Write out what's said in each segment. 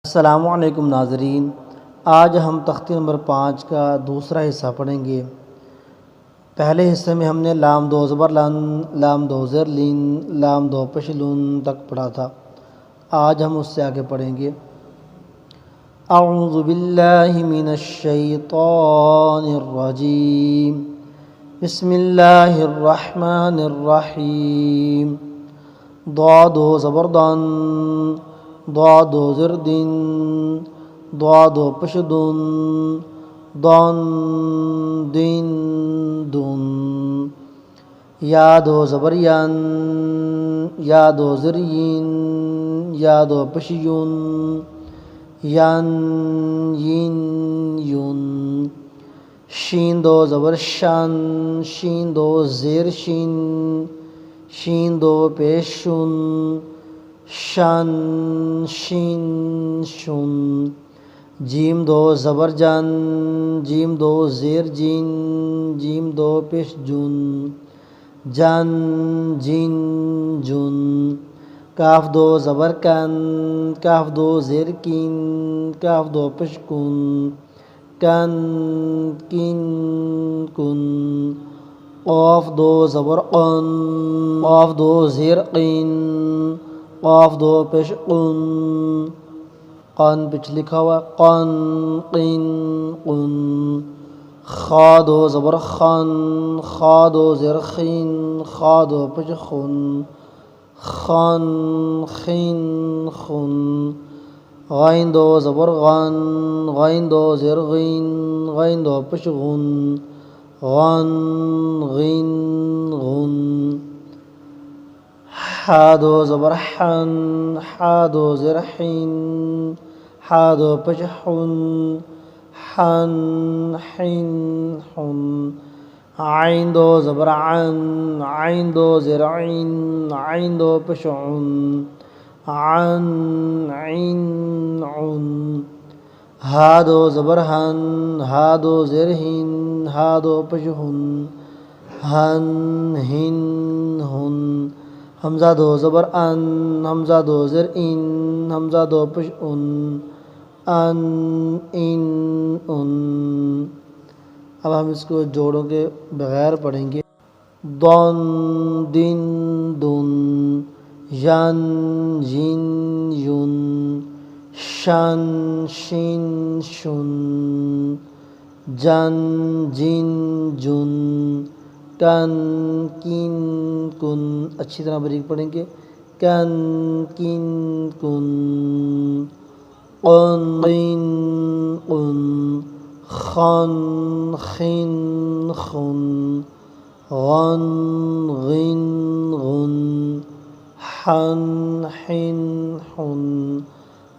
السلام علیکم ناظرین، آج ہم تختی نمبر 5 کا دوسرا حصہ پڑھیں گے۔ پہلے حصے میں ہم نے لام دو زبر لن، لام دو زر لن، لام دو پش لن تک پڑھا تھا۔ آج ہم اس سے آگے پڑھیں گے۔ اعوذ باللہ من الشیطان الرجیم، بسم اللہ الرحمن الرحیم۔ ضاد و زبر دن، ضاد و زر دن، ضاد و پش دن، دن دن دن۔ یا دو زبر ین، یا دو زر ین، یا دو پش یون، ین ین یون۔ شین دو زبر شن، شین دو زیر شین، شین دو پیش شن، شن شین شن۔ جیم دو زبر جن، جیم دو زیر جین، جیم دو پیش جن، جن جن جن۔ کاف دو زبر کن، کاف دو زیر کن، کاف دو پش کن، کن کن کن۔ قاف دو زبر قن، قاف دو زیر قن، قاف دو پیش قن، قن پیچھے لکھا ہوا قن قن قن۔ خا دو زبر خن، خا دو زیر خن، خا دو پیش خن، خن خن خن۔ غین دو زبر غن، غین دو زیر غین، غین دو پش غن، غن غن غن۔ حا دو زبر حن، حا دو زیر حن، حا دو پش حن، حن حن حن۔ عین دو زبر عن، عین دو زیر عین، عین دو پش عن، عن عین عن۔ ہا دو زبر ہن، ہا دو زیر ہن، ہا دو پش ہن، ہن ہن ہن۔ حمزہ دو زبر ان، حمزہ دو زیر ان، حمزہ دو پش ان، ان ان ان۔ اب ہم اس کو جوڑوں کے بغیر پڑھیں گے۔ دن دن دن، ین ین یون، شن شن شن، جن جن جن، کن کن کن۔ اچھی طرح باریک پڑھیں گے۔ کن کن کن، قن قن قن، خن خن خن، غن غن غن، حن حن حن،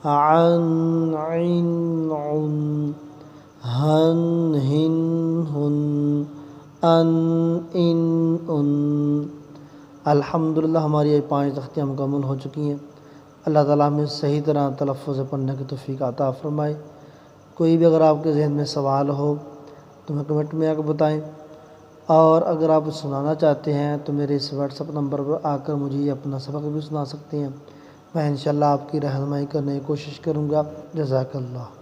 عن عن عن، ہن ہن ہن، ان ان ان۔ الحمدللہ ہماری یہ 5 تختیاں مکمل ہو چکی ہیں۔ اللہ تعالیٰ ہمیں صحیح طرح تلفظ پڑھنے کی توفیق عطا فرمائے۔ کوئی بھی اگر آپ کے ذہن میں سوال ہو تو ہمیں کمنٹ میں آ کے بتائیں، اور اگر آپ سنانا چاہتے ہیں تو میرے اس واٹس ایپ نمبر پر آ کر مجھے یہ اپنا سبق بھی سنا سکتے ہیں۔ میں انشاءاللہ آپ کی رہنمائی کرنے کی کوشش کروں گا۔ جزاک اللہ۔